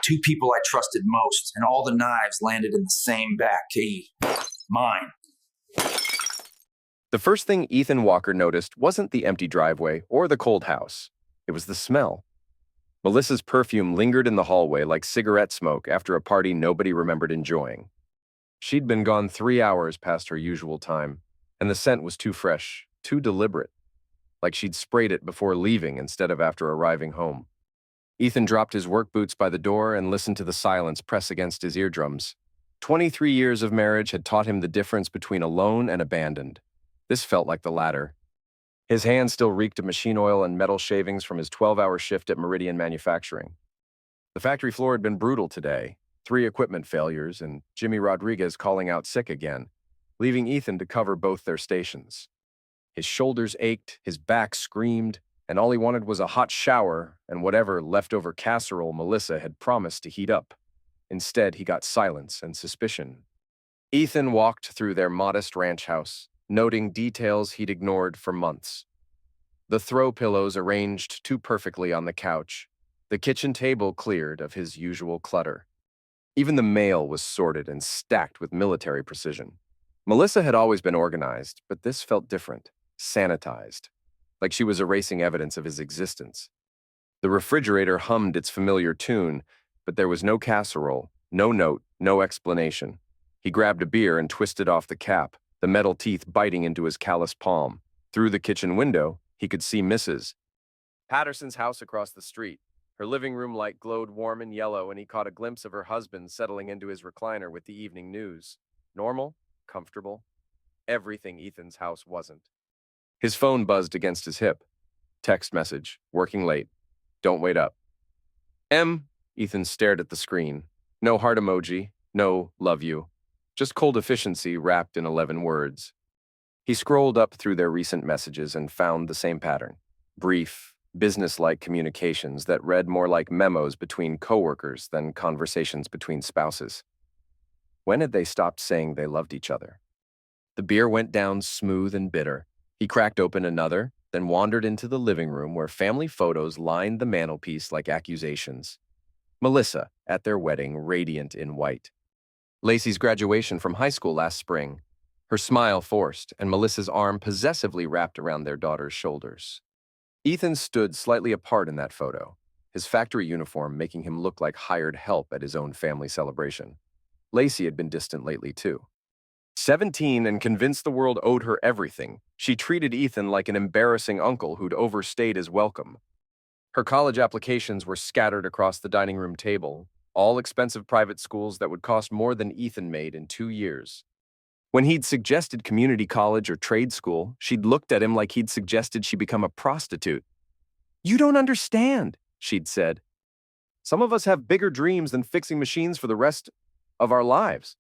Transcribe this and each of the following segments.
two people I trusted most, and all the knives landed in the same back key. Mine. The first thing Ethan Walker noticed wasn't the empty driveway or the cold house. It was the smell. Melissa's perfume lingered in the hallway like cigarette smoke after a party nobody remembered enjoying. She'd been gone 3 hours past her usual time, and the scent was too fresh, too deliberate, like she'd sprayed it before leaving instead of after arriving home. Ethan dropped his work boots by the door and listened to the silence press against his eardrums. 23 years of marriage had taught him the difference between alone and abandoned. This felt like the latter. His hands still reeked of machine oil and metal shavings from his 12-hour shift at Meridian Manufacturing. The factory floor had been brutal today, 3 equipment failures and Jimmy Rodriguez calling out sick again, leaving Ethan to cover both their stations. His shoulders ached, his back screamed, and all he wanted was a hot shower and whatever leftover casserole Melissa had promised to heat up. Instead, he got silence and suspicion. Ethan walked through their modest ranch house, noting details he'd ignored for months. The throw pillows arranged too perfectly on the couch, the kitchen table cleared of his usual clutter. Even the mail was sorted and stacked with military precision. Melissa had always been organized, but this felt different, sanitized, like she was erasing evidence of his existence. The refrigerator hummed its familiar tune, but there was no casserole, no note, no explanation. He grabbed a beer and twisted off the cap, the metal teeth biting into his calloused palm. Through the kitchen window, he could see Mrs. Patterson's house across the street. Her living room light glowed warm and yellow, and he caught a glimpse of her husband settling into his recliner with the evening news. Normal, comfortable, everything Ethan's house wasn't. His phone buzzed against his hip. Text message, working late. Don't wait up. Ethan stared at the screen. No heart emoji, no love you. Just cold efficiency wrapped in 11 words. He scrolled up through their recent messages and found the same pattern. Brief, business-like communications that read more like memos between coworkers than conversations between spouses. When had they stopped saying they loved each other? The beer went down smooth and bitter. He cracked open another, then wandered into the living room where family photos lined the mantelpiece like accusations. Melissa, at their wedding, radiant in white. Lacey's graduation from high school last spring, her smile forced, and Melissa's arm possessively wrapped around their daughter's shoulders. Ethan stood slightly apart in that photo, his factory uniform making him look like hired help at his own family celebration. Lacey had been distant lately, too. 17 and convinced the world owed her everything, she treated Ethan like an embarrassing uncle who'd overstayed his welcome. Her college applications were scattered across the dining room table, all expensive private schools that would cost more than Ethan made in 2 years. When he'd suggested community college or trade school, she'd looked at him like he'd suggested she become a prostitute. "You don't understand," she'd said. "Some of us have bigger dreams than fixing machines for the rest of our lives."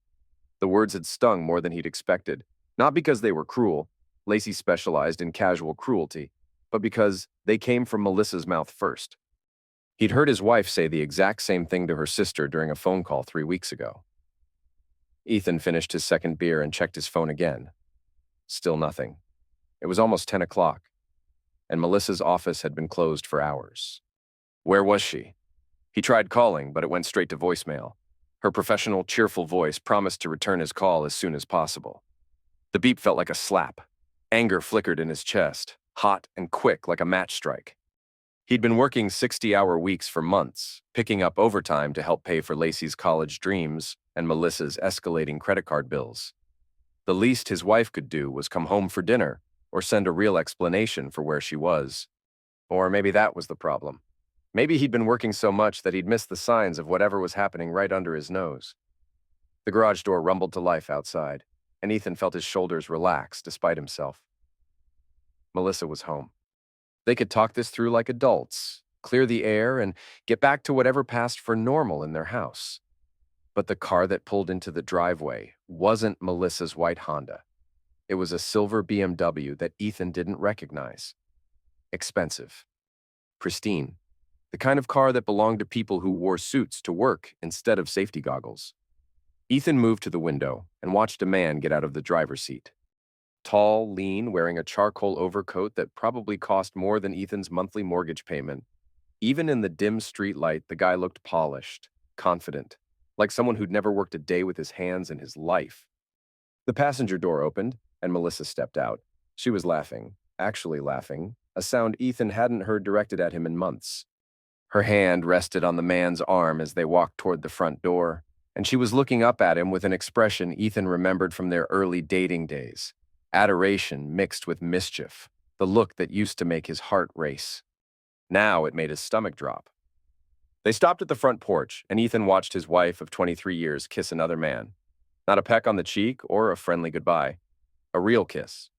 The words had stung more than he'd expected, not because they were cruel. Lacey specialized in casual cruelty, but because they came from Melissa's mouth first. He'd heard his wife say the exact same thing to her sister during a phone call 3 weeks ago. Ethan finished his second beer and checked his phone again. Still nothing. It was almost 10 o'clock, and Melissa's office had been closed for hours. Where was she? He tried calling, but it went straight to voicemail. Her professional, cheerful voice promised to return his call as soon as possible. The beep felt like a slap. Anger flickered in his chest, hot and quick like a match strike. He'd been working 60-hour weeks for months, picking up overtime to help pay for Lacey's college dreams and Melissa's escalating credit card bills. The least his wife could do was come home for dinner or send a real explanation for where she was. Or maybe that was the problem. Maybe he'd been working so much that he'd missed the signs of whatever was happening right under his nose. The garage door rumbled to life outside, and Ethan felt his shoulders relax despite himself. Melissa was home. They could talk this through like adults, clear the air, and get back to whatever passed for normal in their house. But the car that pulled into the driveway wasn't Melissa's white Honda. It was a silver BMW that Ethan didn't recognize. Expensive. Pristine. The kind of car that belonged to people who wore suits to work instead of safety goggles. Ethan moved to the window and watched a man get out of the driver's seat. Tall, lean, wearing a charcoal overcoat that probably cost more than Ethan's monthly mortgage payment. Even in the dim street light, the guy looked polished, confident, like someone who'd never worked a day with his hands in his life. The passenger door opened, and Melissa stepped out. She was laughing, actually laughing, a sound Ethan hadn't heard directed at him in months. Her hand rested on the man's arm as they walked toward the front door, and she was looking up at him with an expression Ethan remembered from their early dating days. Adoration mixed with mischief, the look that used to make his heart race. Now it made his stomach drop. They stopped at the front porch, and Ethan watched his wife of 23 years kiss another man. Not a peck on the cheek or a friendly goodbye. A real kiss.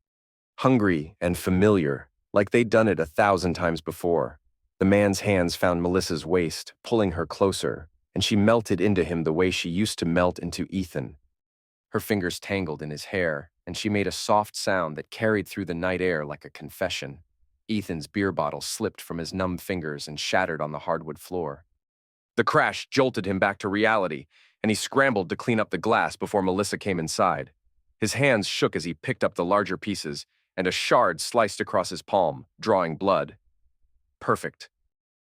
Hungry and familiar, like they'd done it 1,000 times before. The man's hands found Melissa's waist, pulling her closer, and she melted into him the way she used to melt into Ethan. Her fingers tangled in his hair, and she made a soft sound that carried through the night air like a confession. Ethan's beer bottle slipped from his numb fingers and shattered on the hardwood floor. The crash jolted him back to reality, and he scrambled to clean up the glass before Melissa came inside. His hands shook as he picked up the larger pieces, and a shard sliced across his palm, drawing blood. Perfect.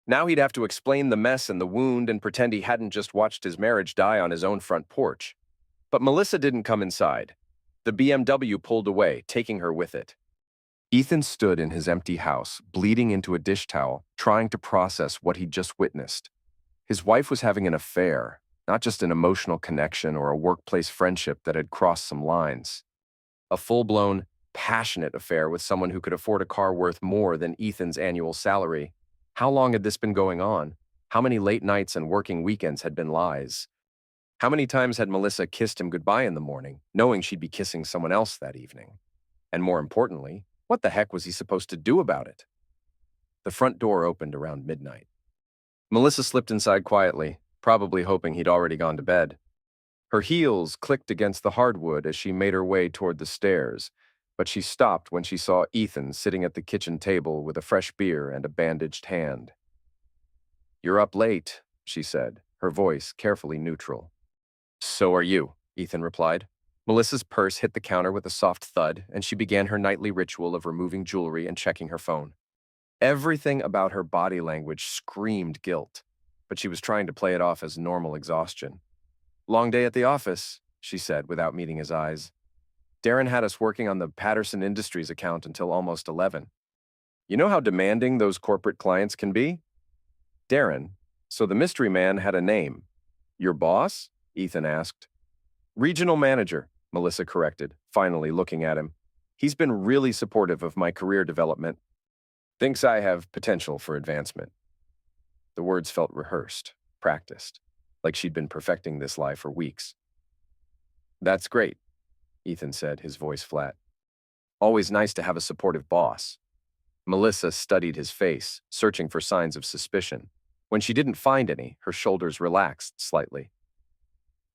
Now he'd have to explain the mess and the wound and pretend he hadn't just watched his marriage die on his own front porch. But Melissa didn't come inside. The BMW pulled away, taking her with it. Ethan stood in his empty house, bleeding into a dish towel, trying to process what he'd just witnessed. His wife was having an affair, not just an emotional connection or a workplace friendship that had crossed some lines. A full-blown, passionate affair with someone who could afford a car worth more than Ethan's annual salary. How long had this been going on? How many late nights and working weekends had been lies? How many times had Melissa kissed him goodbye in the morning, knowing she'd be kissing someone else that evening? And more importantly, what the heck was he supposed to do about it? The front door opened around midnight. Melissa slipped inside quietly, probably hoping he'd already gone to bed. Her heels clicked against the hardwood as she made her way toward the stairs, but she stopped when she saw Ethan sitting at the kitchen table with a fresh beer and a bandaged hand. "You're up late," she said, her voice carefully neutral. "So are you," Ethan replied. Melissa's purse hit the counter with a soft thud, and she began her nightly ritual of removing jewelry and checking her phone. Everything about her body language screamed guilt, but she was trying to play it off as normal exhaustion. "Long day at the office," she said without meeting his eyes. "Darren had us working on the Patterson Industries account until almost 11. You know how demanding those corporate clients can be?" "Darren, so the mystery man had a name." "Your boss?" Ethan asked. "Regional manager," Melissa corrected, finally looking at him. "He's been really supportive of my career development. Thinks I have potential for advancement." The words felt rehearsed, practiced, like she'd been perfecting this lie for weeks. "That's great," Ethan said, his voice flat. "Always nice to have a supportive boss." Melissa studied his face, searching for signs of suspicion. When she didn't find any, her shoulders relaxed slightly.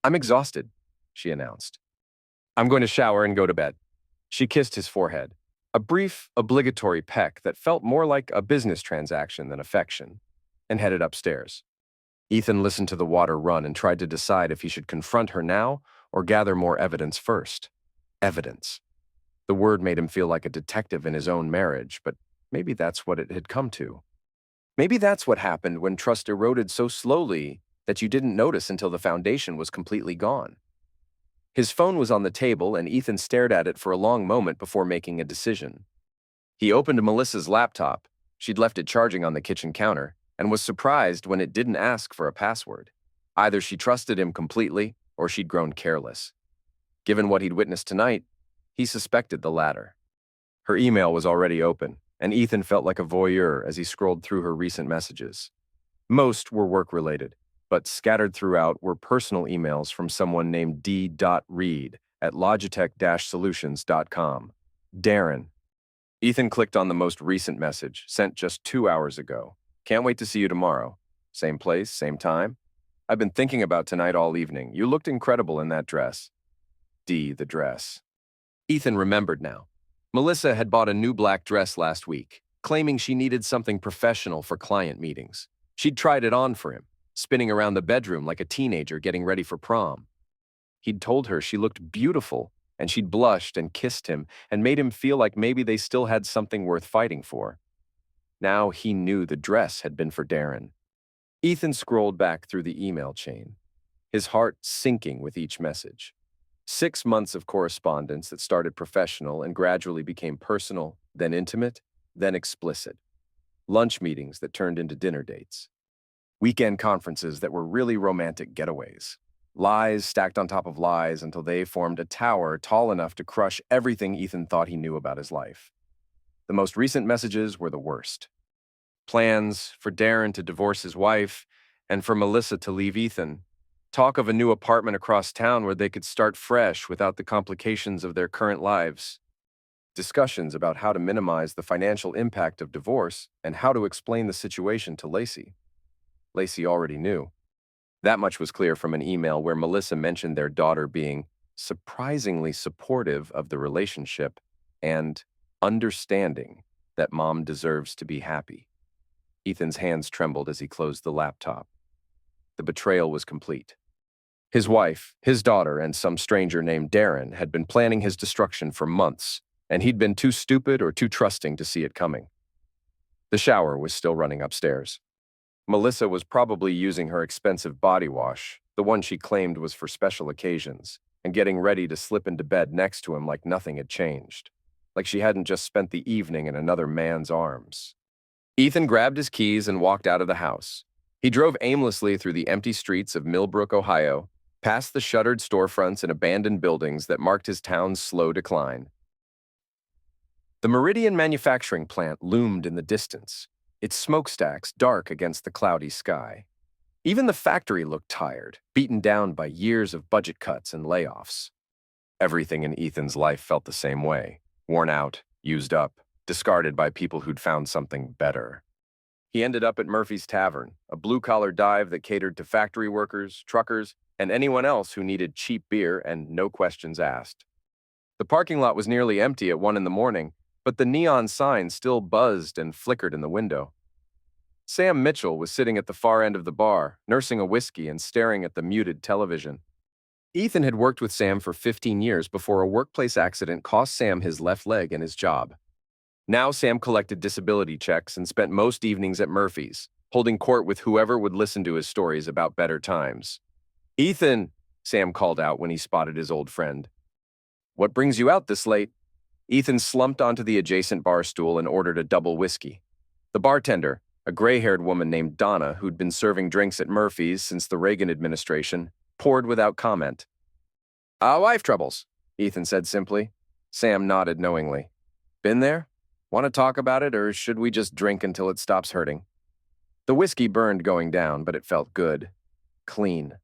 "I'm exhausted," she announced. "I'm going to shower and go to bed." She kissed his forehead, a brief, obligatory peck that felt more like a business transaction than affection, and headed upstairs. Ethan listened to the water run and tried to decide if he should confront her now or gather more evidence first. Evidence. The word made him feel like a detective in his own marriage, but maybe that's what it had come to. Maybe that's what happened when trust eroded so slowly that you didn't notice until the foundation was completely gone. His phone was on the table, and Ethan stared at it for a long moment before making a decision. He opened Melissa's laptop. She'd left it charging on the kitchen counter, and was surprised when it didn't ask for a password. Either she trusted him completely, or she'd grown careless. Given what he'd witnessed tonight, he suspected the latter. Her email was already open, and Ethan felt like a voyeur as he scrolled through her recent messages. Most were work-related, but scattered throughout were personal emails from someone named D.Reed at logitech-solutions.com. Darren. Ethan clicked on the most recent message, sent just 2 hours ago. "Can't wait to see you tomorrow. Same place, same time. I've been thinking about tonight all evening. You looked incredible in that dress." The dress. Ethan remembered now. Melissa had bought a new black dress last week, claiming she needed something professional for client meetings. She'd tried it on for him, spinning around the bedroom like a teenager getting ready for prom. He'd told her she looked beautiful, and she'd blushed and kissed him and made him feel like maybe they still had something worth fighting for. Now he knew the dress had been for Darren. Ethan scrolled back through the email chain, his heart sinking with each message. 6 months of correspondence that started professional and gradually became personal, then intimate, then explicit. Lunch meetings that turned into dinner dates. Weekend conferences that were really romantic getaways. Lies stacked on top of lies until they formed a tower tall enough to crush everything Ethan thought he knew about his life. The most recent messages were the worst. Plans for Darren to divorce his wife and for Melissa to leave Ethan. Talk of a new apartment across town where they could start fresh without the complications of their current lives. Discussions about how to minimize the financial impact of divorce and how to explain the situation to Lacey. Lacey already knew. That much was clear from an email where Melissa mentioned their daughter being surprisingly supportive of the relationship and understanding that mom deserves to be happy. Ethan's hands trembled as he closed the laptop. The betrayal was complete. His wife, his daughter, and some stranger named Darren had been planning his destruction for months, and he'd been too stupid or too trusting to see it coming. The shower was still running upstairs. Melissa was probably using her expensive body wash, the one she claimed was for special occasions, and getting ready to slip into bed next to him like nothing had changed, like she hadn't just spent the evening in another man's arms. Ethan grabbed his keys and walked out of the house. He drove aimlessly through the empty streets of Millbrook, Ohio, past the shuttered storefronts and abandoned buildings that marked his town's slow decline. The Meridian manufacturing plant loomed in the distance, its smokestacks dark against the cloudy sky. Even the factory looked tired, beaten down by years of budget cuts and layoffs. Everything in Ethan's life felt the same way, worn out, used up, discarded by people who'd found something better. He ended up at Murphy's Tavern, a blue-collar dive that catered to factory workers, truckers, and anyone else who needed cheap beer and no questions asked. The parking lot was nearly empty at 1 a.m, but the neon sign still buzzed and flickered in the window. Sam Mitchell was sitting at the far end of the bar, nursing a whiskey and staring at the muted television. Ethan had worked with Sam for 15 years before a workplace accident cost Sam his left leg and his job. Now Sam collected disability checks and spent most evenings at Murphy's, holding court with whoever would listen to his stories about better times. "Ethan," Sam called out when he spotted his old friend. "What brings you out this late?" Ethan slumped onto the adjacent bar stool and ordered a double whiskey. The bartender, a gray-haired woman named Donna who'd been serving drinks at Murphy's since the Reagan administration, poured without comment. "Wife troubles," Ethan said simply. Sam nodded knowingly. "Been there? Want to talk about it, or should we just drink until it stops hurting?" The whiskey burned going down, but it felt good. Clean.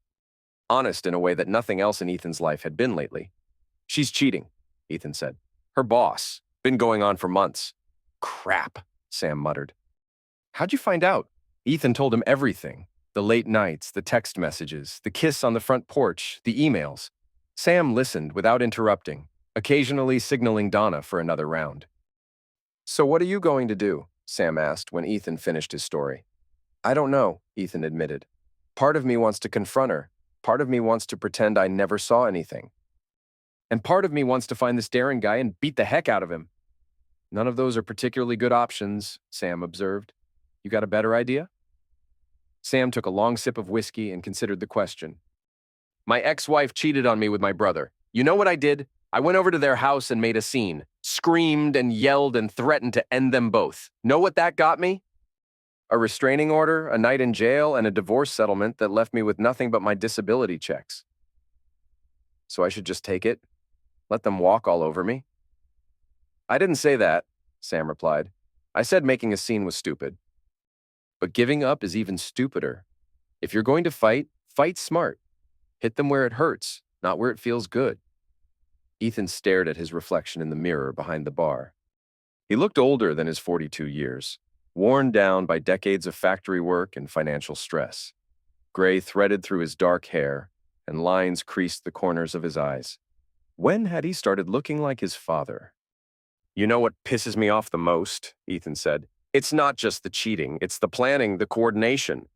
Honest in a way that nothing else in Ethan's life had been lately. "She's cheating," Ethan said. "Her boss. Been going on for months." "Crap," Sam muttered. "How'd you find out?" Ethan told him everything. The late nights, the text messages, the kiss on the front porch, the emails. Sam listened without interrupting, occasionally signaling Donna for another round. "So what are you going to do?" Sam asked when Ethan finished his story. "I don't know," Ethan admitted. "Part of me wants to confront her. Part of me wants to pretend I never saw anything. And part of me wants to find this Darren guy and beat the heck out of him." "None of those are particularly good options," Sam observed. "You got a better idea?" Sam took a long sip of whiskey and considered the question. "My ex-wife cheated on me with my brother. You know what I did? I went over to their house and made a scene. Screamed and yelled and threatened to end them both. Know what that got me? A restraining order, a night in jail, and a divorce settlement that left me with nothing but my disability checks. So I should just take it? Let them walk all over me?" "I didn't say that," Sam replied. "I said making a scene was stupid. But giving up is even stupider. If you're going to fight, fight smart. Hit them where it hurts, not where it feels good." Ethan stared at his reflection in the mirror behind the bar. He looked older than his 42 years, worn down by decades of factory work and financial stress. Gray threaded through his dark hair, and lines creased the corners of his eyes. When had he started looking like his father? "You know what pisses me off the most?" Ethan said. "It's not just the cheating, it's the planning, the coordination.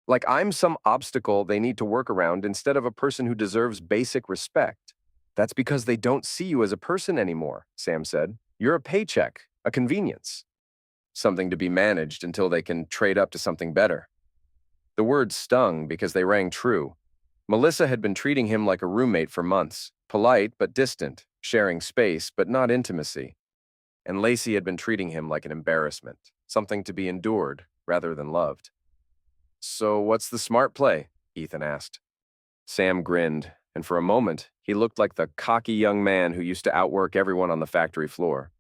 Like I'm some obstacle they need to work around instead of a person who deserves basic respect." "That's because they don't see you as a person anymore," Sam said. "You're a paycheck, a convenience. Something to be managed until they can trade up to something better." The words stung because they rang true. Melissa had been treating him like a roommate for months, polite but distant, sharing space but not intimacy. And Lacey had been treating him like an embarrassment, something to be endured rather than loved. "So what's the smart play?" Ethan asked. Sam grinned, and for a moment, he looked like the cocky young man who used to outwork everyone on the factory floor.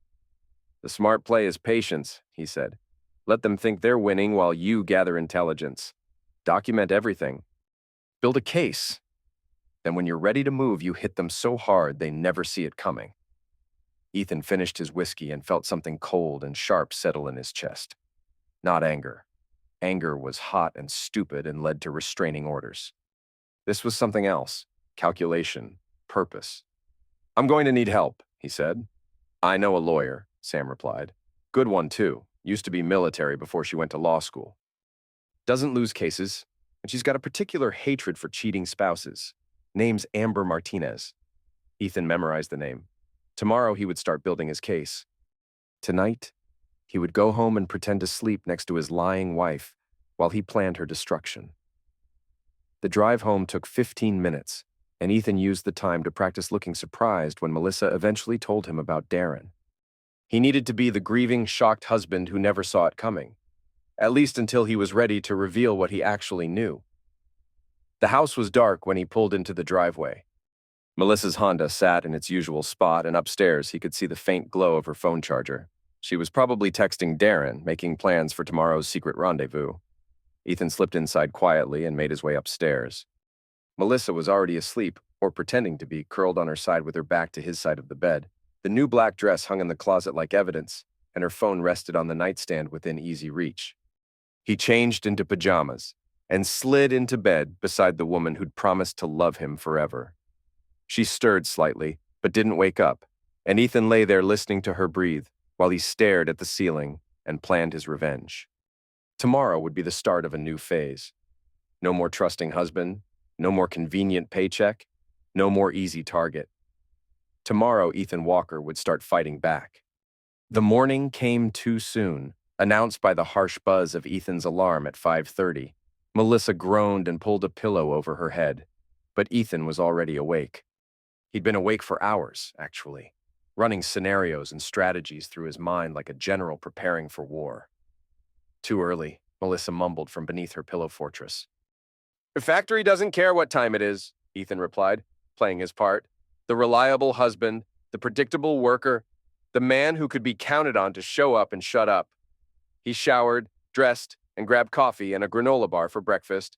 "The smart play is patience," he said. "Let them think they're winning while you gather intelligence. Document everything. Build a case. Then when you're ready to move, you hit them so hard they never see it coming." Ethan finished his whiskey and felt something cold and sharp settle in his chest. Not anger. Anger was hot and stupid and led to restraining orders. This was something else. Calculation. Purpose. "I'm going to need help," he said. "I know a lawyer," Sam replied. "Good one, too. Used to be military before she went to law school. Doesn't lose cases, and she's got a particular hatred for cheating spouses. Name's Amber Martinez." Ethan memorized the name. Tomorrow he would start building his case. Tonight, he would go home and pretend to sleep next to his lying wife while he planned her destruction. The drive home took 15 minutes, and Ethan used the time to practice looking surprised when Melissa eventually told him about Darren. He needed to be the grieving, shocked husband who never saw it coming, at least until he was ready to reveal what he actually knew. The house was dark when he pulled into the driveway. Melissa's Honda sat in its usual spot, and upstairs he could see the faint glow of her phone charger. She was probably texting Darren, making plans for tomorrow's secret rendezvous. Ethan slipped inside quietly and made his way upstairs. Melissa was already asleep, or pretending to be, curled on her side with her back to his side of the bed. The new black dress hung in the closet like evidence, and her phone rested on the nightstand within easy reach. He changed into pajamas and slid into bed beside the woman who'd promised to love him forever. She stirred slightly, but didn't wake up, and Ethan lay there listening to her breathe while he stared at the ceiling and planned his revenge. Tomorrow would be the start of a new phase. No more trusting husband, no more convenient paycheck, no more easy target. Tomorrow, Ethan Walker would start fighting back. The morning came too soon, announced by the harsh buzz of Ethan's alarm at 5:30. Melissa groaned and pulled a pillow over her head, but Ethan was already awake. He'd been awake for hours, actually, running scenarios and strategies through his mind like a general preparing for war. "Too early," Melissa mumbled from beneath her pillow fortress. "The factory doesn't care what time it is," Ethan replied, playing his part. The reliable husband, the predictable worker, the man who could be counted on to show up and shut up. He showered, dressed, and grabbed coffee and a granola bar for breakfast.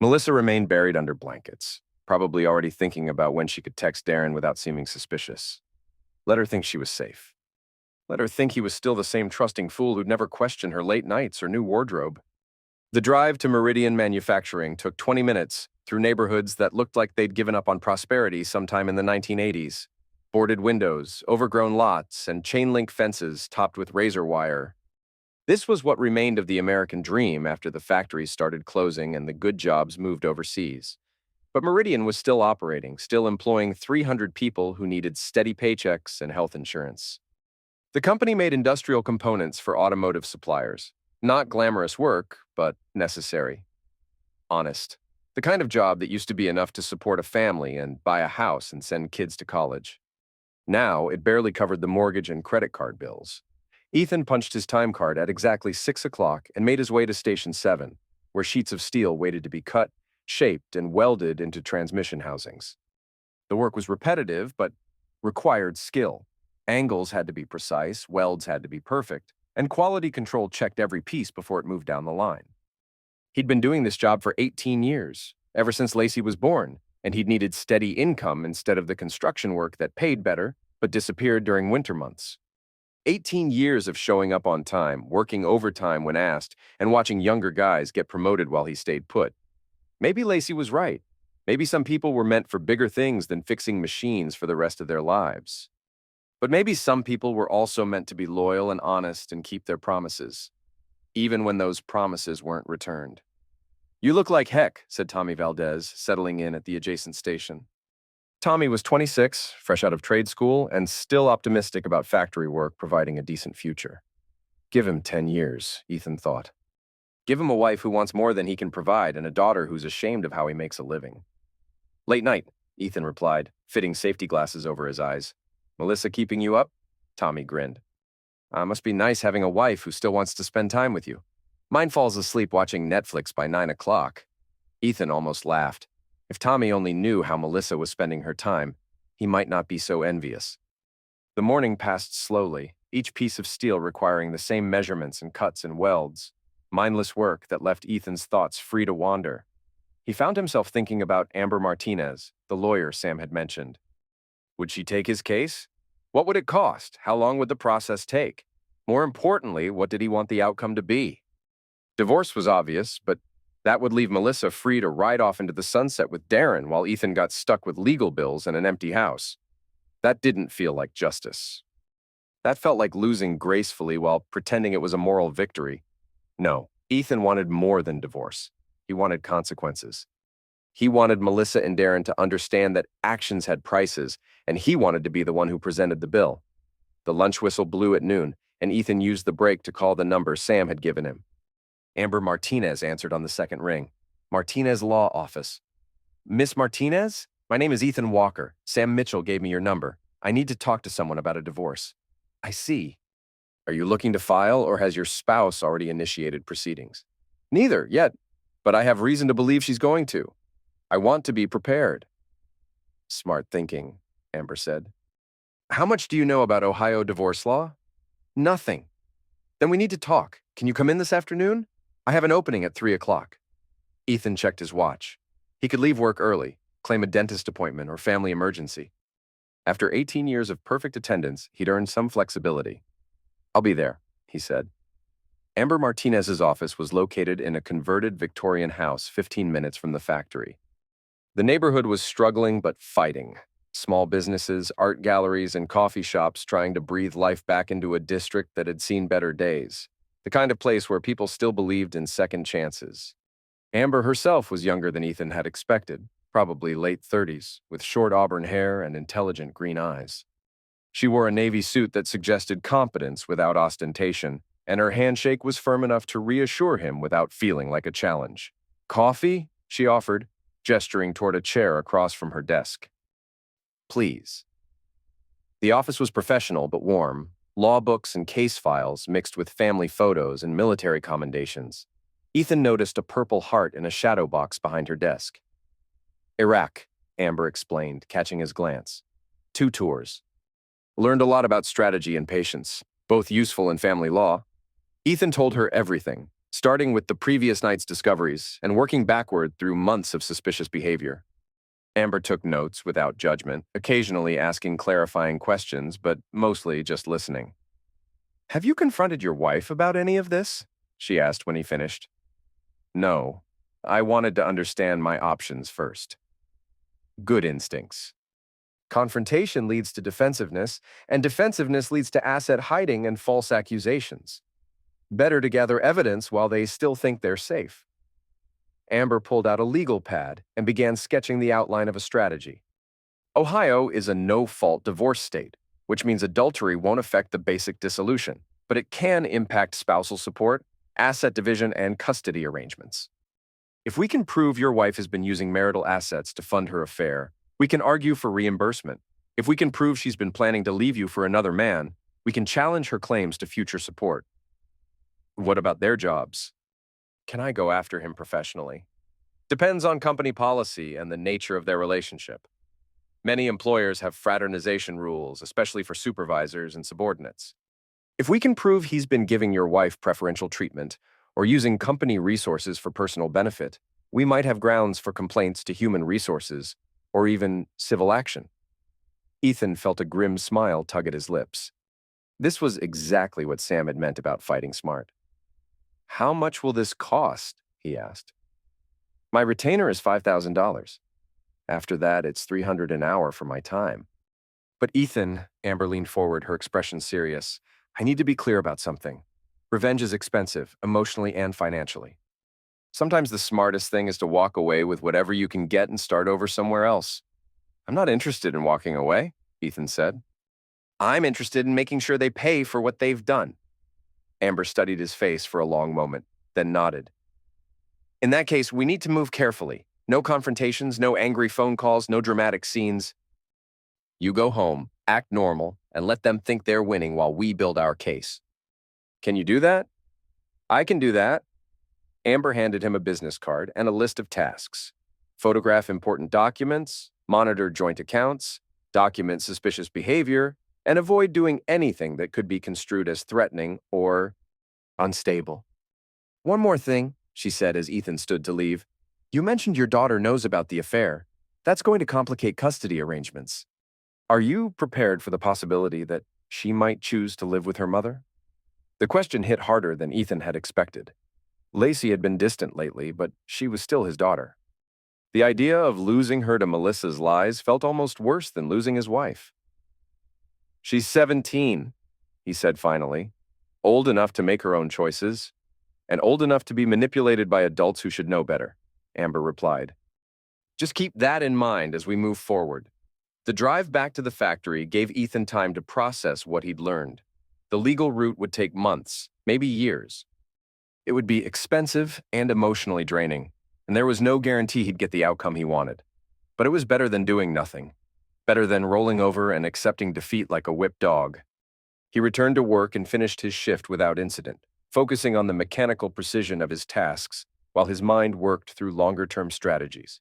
Melissa remained buried under blankets, probably already thinking about when she could text Darren without seeming suspicious. Let her think she was safe. Let her think he was still the same trusting fool who'd never questioned her late nights or new wardrobe. The drive to Meridian Manufacturing took 20 minutes through neighborhoods that looked like they'd given up on prosperity sometime in the 1980s. Boarded windows, overgrown lots, and chain-link fences topped with razor wire. This was what remained of the American dream after the factories started closing and the good jobs moved overseas. But Meridian was still operating, still employing 300 people who needed steady paychecks and health insurance. The company made industrial components for automotive suppliers. Not glamorous work, but necessary. Honest. The kind of job that used to be enough to support a family and buy a house and send kids to college. Now, it barely covered the mortgage and credit card bills. Ethan punched his time card at exactly 6 o'clock and made his way to Station 7, where sheets of steel waited to be cut, shaped, and welded into transmission housings. The work was repetitive, but required skill. Angles had to be precise, welds had to be perfect, and quality control checked every piece before it moved down the line. He'd been doing this job for 18 years, ever since Lacey was born, and he'd needed steady income instead of the construction work that paid better but disappeared during winter months. 18 years of showing up on time, working overtime when asked, and watching younger guys get promoted while he stayed put. Maybe Lacey was right. Maybe some people were meant for bigger things than fixing machines for the rest of their lives. But maybe some people were also meant to be loyal and honest and keep their promises, even when those promises weren't returned. "You look like heck," said Tommy Valdez, settling in at the adjacent station. Tommy was 26, fresh out of trade school, and still optimistic about factory work providing a decent future. Give him 10 years, Ethan thought. Give him a wife who wants more than he can provide and a daughter who's ashamed of how he makes a living. Late night, Ethan replied, fitting safety glasses over his eyes. Melissa keeping you up? Tommy grinned. Must be nice having a wife who still wants to spend time with you. Mine falls asleep watching Netflix by 9 o'clock. Ethan almost laughed. If Tommy only knew how Melissa was spending her time, he might not be so envious. The morning passed slowly, each piece of steel requiring the same measurements and cuts and welds. Mindless work that left Ethan's thoughts free to wander. He found himself thinking about Amber Martinez, the lawyer Sam had mentioned. Would she take his case? What would it cost? How long would the process take? More importantly, what did he want the outcome to be? Divorce was obvious, but that would leave Melissa free to ride off into the sunset with Darren while Ethan got stuck with legal bills and an empty house. That didn't feel like justice. That felt like losing gracefully while pretending it was a moral victory. No, Ethan wanted more than divorce. He wanted consequences. He wanted Melissa and Darren to understand that actions had prices, and he wanted to be the one who presented the bill. The lunch whistle blew at noon, and Ethan used the break to call the number Sam had given him. Amber Martinez answered on the second ring. Martinez Law Office. Miss Martinez? My name is Ethan Walker. Sam Mitchell gave me your number. I need to talk to someone about a divorce. I see. Are you looking to file, or has your spouse already initiated proceedings? Neither, yet, but I have reason to believe she's going to. I want to be prepared. Smart thinking, Amber said. How much do you know about Ohio divorce law? Nothing. Then we need to talk. Can you come in this afternoon? I have an opening at 3 o'clock. Ethan checked his watch. He could leave work early, claim a dentist appointment or family emergency. After 18 years of perfect attendance, he'd earned some flexibility. I'll be there, he said. Amber Martinez's office was located in a converted Victorian house 15 minutes from the factory. The neighborhood was struggling but fighting. Small businesses, art galleries, and coffee shops trying to breathe life back into a district that had seen better days. The kind of place where people still believed in second chances. Amber herself was younger than Ethan had expected, probably late 30s, with short auburn hair and intelligent green eyes. She wore a navy suit that suggested competence without ostentation, and her handshake was firm enough to reassure him without feeling like a challenge. Coffee? She offered, gesturing toward a chair across from her desk. Please. The office was professional but warm, law books and case files mixed with family photos and military commendations. Ethan noticed a purple heart in a shadow box behind her desk. Iraq, Amber explained, catching his glance. 2 tours. Learned a lot about strategy and patience, both useful in family law. Ethan told her everything, starting with the previous night's discoveries and working backward through months of suspicious behavior. Amber took notes without judgment, occasionally asking clarifying questions, but mostly just listening. Have you confronted your wife about any of this? She asked when he finished. No, I wanted to understand my options first. Good instincts. Confrontation leads to defensiveness, and defensiveness leads to asset hiding and false accusations. Better to gather evidence while they still think they're safe. Amber pulled out a legal pad and began sketching the outline of a strategy. Ohio is a no-fault divorce state, which means adultery won't affect the basic dissolution, but it can impact spousal support, asset division, and custody arrangements. If we can prove your wife has been using marital assets to fund her affair, we can argue for reimbursement. If we can prove she's been planning to leave you for another man, we can challenge her claims to future support. What about their jobs? Can I go after him professionally? Depends on company policy and the nature of their relationship. Many employers have fraternization rules, especially for supervisors and subordinates. If we can prove he's been giving your wife preferential treatment or using company resources for personal benefit, we might have grounds for complaints to human resources or even civil action. Ethan felt a grim smile tug at his lips. This was exactly what Sam had meant about fighting smart. How much will this cost? He asked. My retainer is $5,000. After that, it's $300 an hour for my time. But Ethan, Amber leaned forward, her expression serious, I need to be clear about something. Revenge is expensive, emotionally and financially. Sometimes the smartest thing is to walk away with whatever you can get and start over somewhere else. I'm not interested in walking away, Ethan said. I'm interested in making sure they pay for what they've done. Amber studied his face for a long moment. then nodded. In that case, we need to move carefully. No confrontations, no angry phone calls, no dramatic scenes. You go home, act normal, and let them think they're winning while we build our case. Can you do that? I can do that. Amber handed him a business card and a list of tasks. Photograph important documents, monitor joint accounts, document suspicious behavior, and avoid doing anything that could be construed as threatening or unstable. One more thing, she said as Ethan stood to leave. You mentioned your daughter knows about the affair. That's going to complicate custody arrangements. Are you prepared for the possibility that she might choose to live with her mother? The question hit harder than Ethan had expected. Lacey had been distant lately, but she was still his daughter. The idea of losing her to Melissa's lies felt almost worse than losing his wife. She's 17, he said finally, old enough to make her own choices, and old enough to be manipulated by adults who should know better, Amber replied. Just keep that in mind as we move forward. The drive back to the factory gave Ethan time to process what he'd learned. The legal route would take months, maybe years. It would be expensive and emotionally draining, and there was no guarantee he'd get the outcome he wanted. But it was better than doing nothing, better than rolling over and accepting defeat like a whipped dog. He returned to work and finished his shift without incident, focusing on the mechanical precision of his tasks while his mind worked through longer-term strategies.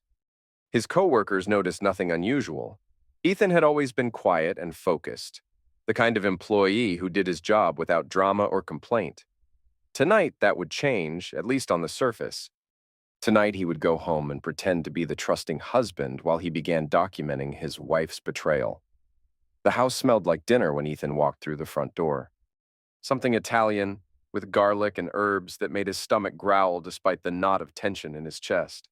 His coworkers noticed nothing unusual. Ethan had always been quiet and focused, the kind of employee who did his job without drama or complaint. Tonight, that would change, at least on the surface. Tonight, he would go home and pretend to be the trusting husband while he began documenting his wife's betrayal. The house smelled like dinner when Ethan walked through the front door. Something Italian, with garlic and herbs that made his stomach growl despite the knot of tension in his chest.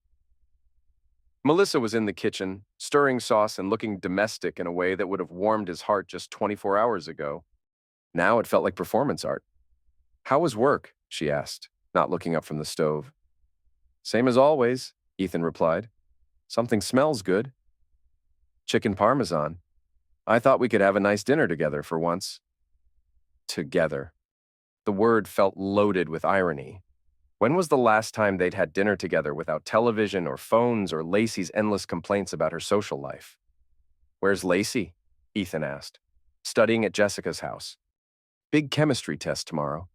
Melissa was in the kitchen, stirring sauce and looking domestic in a way that would have warmed his heart just 24 hours ago. Now it felt like performance art. How was work? She asked, not looking up from the stove. Same as always, Ethan replied. Something smells good. Chicken parmesan. I thought we could have a nice dinner together for once. Together. The word felt loaded with irony. When was the last time they'd had dinner together without television or phones or Lacey's endless complaints about her social life? Where's Lacey? Ethan asked. Studying at Jessica's house. Big chemistry test tomorrow.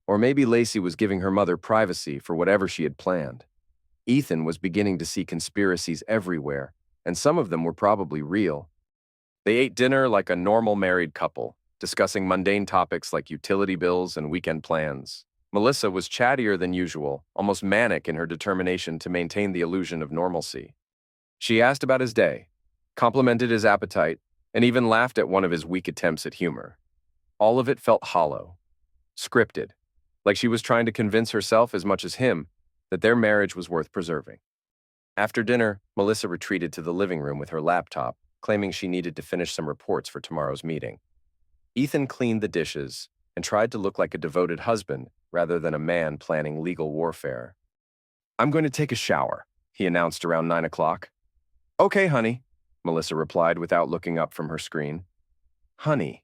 Or maybe Lacey was giving her mother privacy for whatever she had planned. Ethan was beginning to see conspiracies everywhere, and some of them were probably real. They ate dinner like a normal married couple, discussing mundane topics like utility bills and weekend plans. Melissa was chattier than usual, almost manic in her determination to maintain the illusion of normalcy. She asked about his day, complimented his appetite, and even laughed at one of his weak attempts at humor. All of it felt hollow, scripted, like she was trying to convince herself as much as him that their marriage was worth preserving. After dinner, Melissa retreated to the living room with her laptop, claiming she needed to finish some reports for tomorrow's meeting. Ethan cleaned the dishes and tried to look like a devoted husband rather than a man planning legal warfare. I'm going to take a shower, he announced around 9 o'clock. Okay, honey, Melissa replied without looking up from her screen. Honey,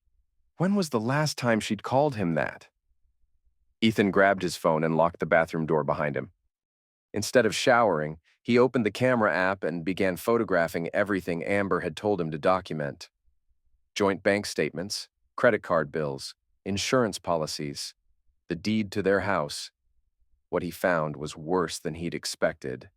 when was the last time she'd called him that? Ethan grabbed his phone and locked the bathroom door behind him. Instead of showering, he opened the camera app and began photographing everything Amber had told him to document. Joint bank statements, credit card bills, insurance policies, the deed to their house. What he found was worse than he'd expected.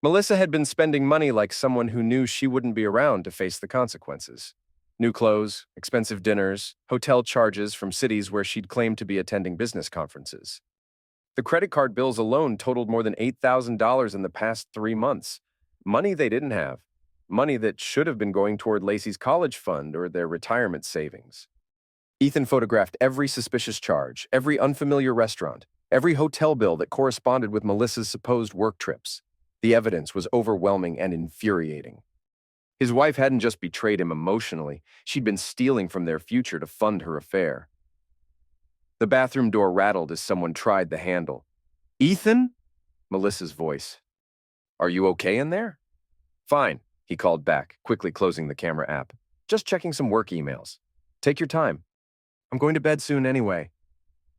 Melissa had been spending money like someone who knew she wouldn't be around to face the consequences. New clothes, expensive dinners, hotel charges from cities where she'd claimed to be attending business conferences. The credit card bills alone totaled more than $8,000 in the past 3 months. Money they didn't have. Money that should have been going toward Lacey's college fund or their retirement savings. Ethan photographed every suspicious charge, every unfamiliar restaurant, every hotel bill that corresponded with Melissa's supposed work trips. The evidence was overwhelming and infuriating. His wife hadn't just betrayed him emotionally, she'd been stealing from their future to fund her affair. The bathroom door rattled as someone tried the handle. Ethan? Melissa's voice. Are you okay in there? Fine, he called back, quickly closing the camera app. Just checking some work emails. Take your time. I'm going to bed soon anyway.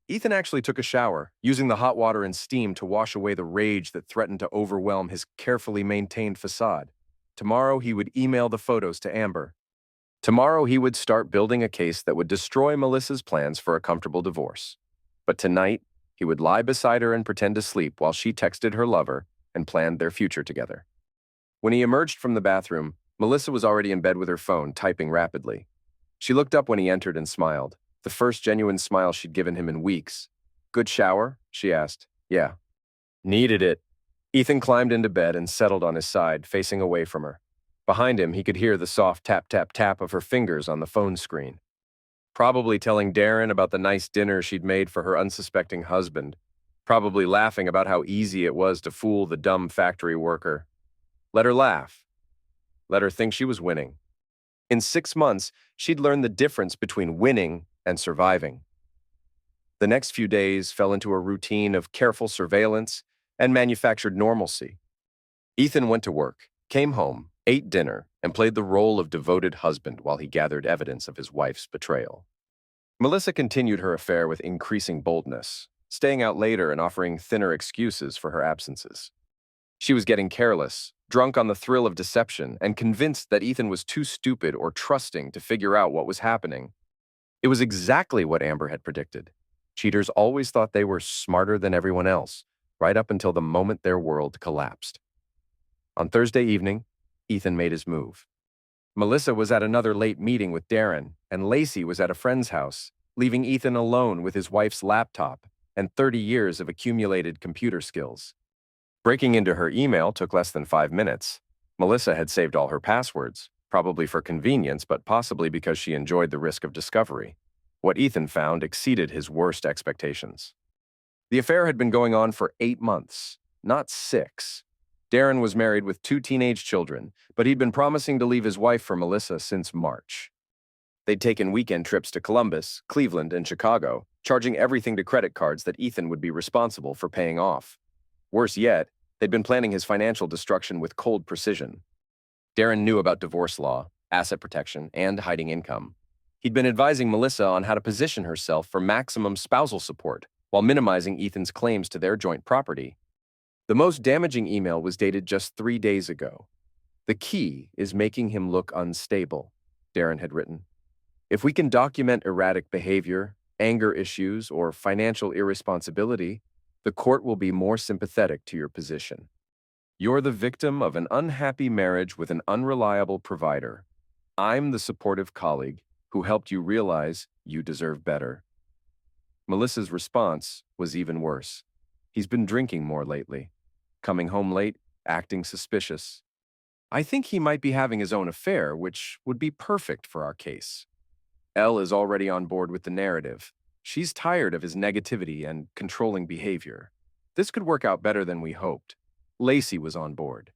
Ethan actually took a shower, using the hot water and steam to wash away the rage that threatened to overwhelm his carefully maintained facade. Tomorrow, he would email the photos to Amber. Tomorrow, he would start building a case that would destroy Melissa's plans for a comfortable divorce. But tonight, he would lie beside her and pretend to sleep while she texted her lover and planned their future together. When he emerged from the bathroom, Melissa was already in bed with her phone, typing rapidly. She looked up when he entered and smiled, the first genuine smile she'd given him in weeks. "Good shower?" she asked. "Yeah." "Needed it." Ethan climbed into bed and settled on his side, facing away from her. Behind him, he could hear the soft tap-tap-tap of her fingers on the phone screen. Probably telling Darren about the nice dinner she'd made for her unsuspecting husband. Probably laughing about how easy it was to fool the dumb factory worker. Let her laugh. Let her think she was winning. In 6 months, she'd learned the difference between winning and surviving. The next few days fell into a routine of careful surveillance and manufactured normalcy. Ethan went to work, came home, ate dinner, and played the role of devoted husband while he gathered evidence of his wife's betrayal. Melissa continued her affair with increasing boldness, staying out later and offering thinner excuses for her absences. She was getting careless, drunk on the thrill of deception, and convinced that Ethan was too stupid or trusting to figure out what was happening. It was exactly what Amber had predicted. Cheaters always thought they were smarter than everyone else, right up until the moment their world collapsed. On Thursday evening, Ethan made his move. Melissa was at another late meeting with Darren, and Lacey was at a friend's house, leaving Ethan alone with his wife's laptop and 30 years of accumulated computer skills. Breaking into her email took less than 5 minutes. Melissa had saved all her passwords, probably for convenience, but possibly because she enjoyed the risk of discovery. What Ethan found exceeded his worst expectations. The affair had been going on for 8 months, not 6. Darren was married with 2 teenage children, but he'd been promising to leave his wife for Melissa since March. They'd taken weekend trips to Columbus, Cleveland, and Chicago, charging everything to credit cards that Ethan would be responsible for paying off. Worse yet, they'd been planning his financial destruction with cold precision. Darren knew about divorce law, asset protection, and hiding income. He'd been advising Melissa on how to position herself for maximum spousal support while minimizing Ethan's claims to their joint property. The most damaging email was dated just 3 days ago. "The key is making him look unstable," Darren had written. "If we can document erratic behavior, anger issues, or financial irresponsibility, the court will be more sympathetic to your position. You're the victim of an unhappy marriage with an unreliable provider. I'm the supportive colleague who helped you realize you deserve better." Melissa's response was even worse. "He's been drinking more lately. Coming home late, acting suspicious. I think he might be having his own affair, which would be perfect for our case. Elle is already on board with the narrative. She's tired of his negativity and controlling behavior. This could work out better than we hoped." Lacey was on board.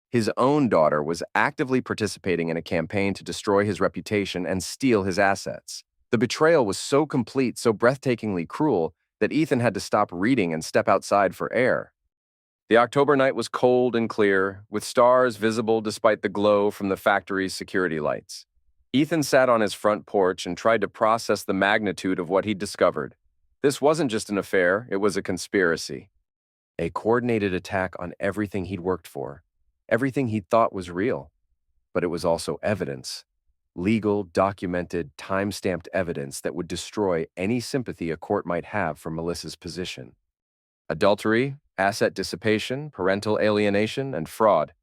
His own daughter was actively participating in a campaign to destroy his reputation and steal his assets. The betrayal was so complete, so breathtakingly cruel, that Ethan had to stop reading and step outside for air. The October night was cold and clear, with stars visible despite the glow from the factory's security lights. Ethan sat on his front porch and tried to process the magnitude of what he'd discovered. This wasn't just an affair, it was a conspiracy. A coordinated attack on everything he'd worked for, everything he'd thought was real. But it was also evidence. Legal, documented, time-stamped evidence that would destroy any sympathy a court might have for Melissa's position. Adultery, asset dissipation, parental alienation, and fraud.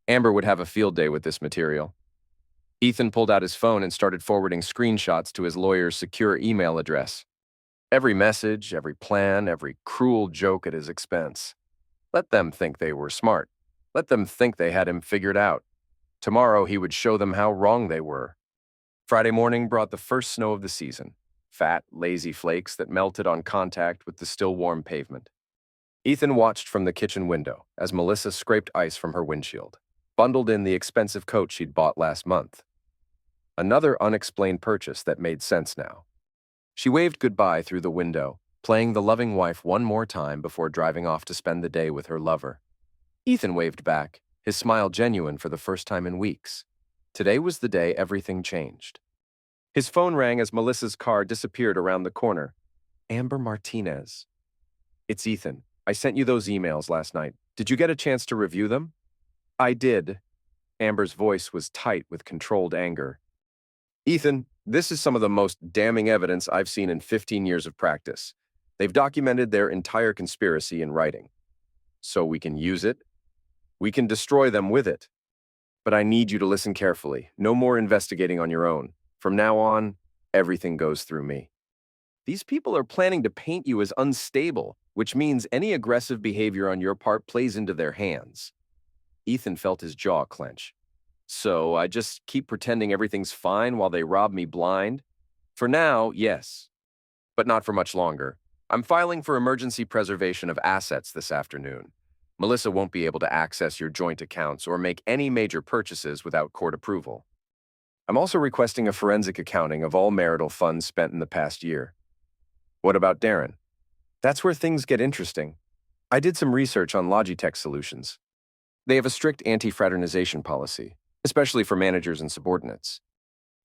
Amber would have a field day with this material. Ethan pulled out his phone and started forwarding screenshots to his lawyer's secure email address. Every message, every plan, every cruel joke at his expense. Let them think they were smart. Let them think they had him figured out. Tomorrow he would show them how wrong they were. Friday morning brought the first snow of the season. Fat, lazy flakes that melted on contact with the still warm pavement. Ethan watched from the kitchen window as Melissa scraped ice from her windshield, bundled in the expensive coat she'd bought last month. Another unexplained purchase that made sense now. She waved goodbye through the window, playing the loving wife one more time before driving off to spend the day with her lover. Ethan waved back, his smile genuine for the first time in weeks. Today was the day everything changed. His phone rang as Melissa's car disappeared around the corner. Amber Martinez. It's Ethan. I sent you those emails last night. Did you get a chance to review them? I did. Amber's voice was tight with controlled anger. Ethan, this is some of the most damning evidence I've seen in 15 years of practice. They've documented their entire conspiracy in writing. So we can use it. We can destroy them with it. But I need you to listen carefully. No more investigating on your own. From now on, everything goes through me. These people are planning to paint you as unstable, which means any aggressive behavior on your part plays into their hands. Ethan felt his jaw clench. So I just keep pretending everything's fine while they rob me blind? For now, yes. But not for much longer. I'm filing for emergency preservation of assets this afternoon. Melissa won't be able to access your joint accounts or make any major purchases without court approval. I'm also requesting a forensic accounting of all marital funds spent in the past year. What about Darren? That's where things get interesting. I did some research on Logitech solutions. They have a strict anti-fraternization policy, especially for managers and subordinates.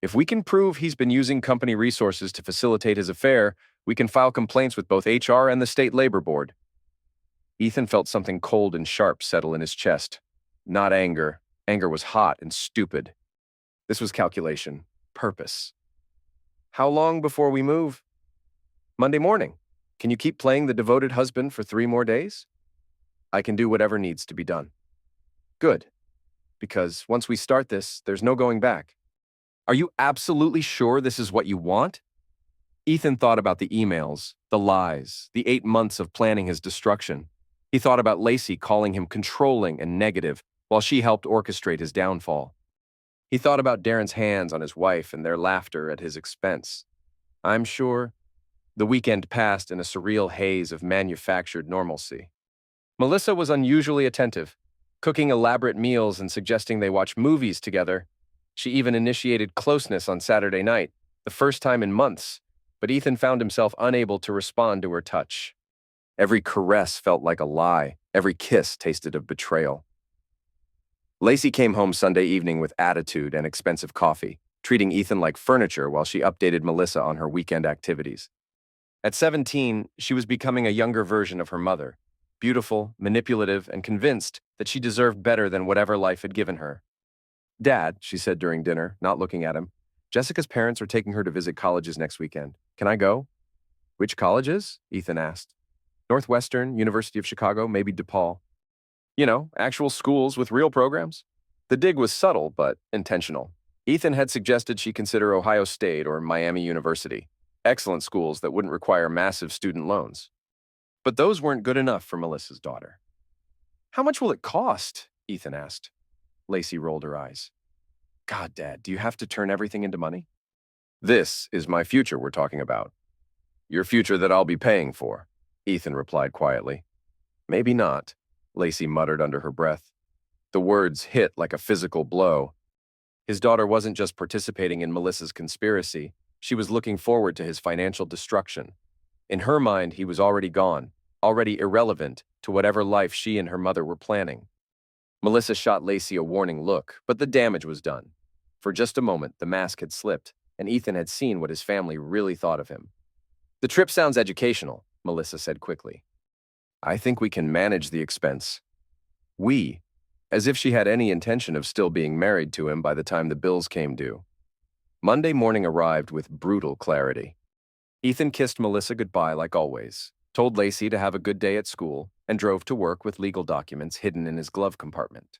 If we can prove he's been using company resources to facilitate his affair, we can file complaints with both HR and the State Labor Board. Ethan felt something cold and sharp settle in his chest. Not anger. Anger was hot and stupid. This was calculation. Purpose. How long before we move? Monday morning. Can you keep playing the devoted husband for 3 more days? I can do whatever needs to be done. Good. Because once we start this, there's no going back. Are you absolutely sure this is what you want? Ethan thought about the emails, the lies, the 8 months of planning his destruction. He thought about Lacey calling him controlling and negative while she helped orchestrate his downfall. He thought about Darren's hands on his wife and their laughter at his expense. I'm sure the weekend passed in a surreal haze of manufactured normalcy. Melissa was unusually attentive, cooking elaborate meals and suggesting they watch movies together. She even initiated closeness on Saturday night, the first time in months, but Ethan found himself unable to respond to her touch. Every caress felt like a lie. Every kiss tasted of betrayal. Lacey came home Sunday evening with attitude and expensive coffee, treating Ethan like furniture while she updated Melissa on her weekend activities. At 17, she was becoming a younger version of her mother, beautiful, manipulative, and convinced that she deserved better than whatever life had given her. Dad, she said during dinner, not looking at him, Jessica's parents are taking her to visit colleges next weekend. Can I go? Which colleges? Ethan asked. Northwestern, University of Chicago, maybe DePaul. You know, actual schools with real programs. The dig was subtle, but intentional. Ethan had suggested she consider Ohio State or Miami University, excellent schools that wouldn't require massive student loans. But those weren't good enough for Melissa's daughter. How much will it cost? Ethan asked. Lacey rolled her eyes. God, Dad, do you have to turn everything into money? This is my future we're talking about. Your future that I'll be paying for, Ethan replied quietly. Maybe not, Lacey muttered under her breath. The words hit like a physical blow. His daughter wasn't just participating in Melissa's conspiracy, she was looking forward to his financial destruction. In her mind, he was already gone, already irrelevant to whatever life she and her mother were planning. Melissa shot Lacey a warning look, but the damage was done. For just a moment, the mask had slipped, and Ethan had seen what his family really thought of him. The trip sounds educational, Melissa said quickly. I think we can manage the expense. We, as if she had any intention of still being married to him by the time the bills came due. Monday morning arrived with brutal clarity. Ethan kissed Melissa goodbye like always, told Lacey to have a good day at school, and drove to work with legal documents hidden in his glove compartment.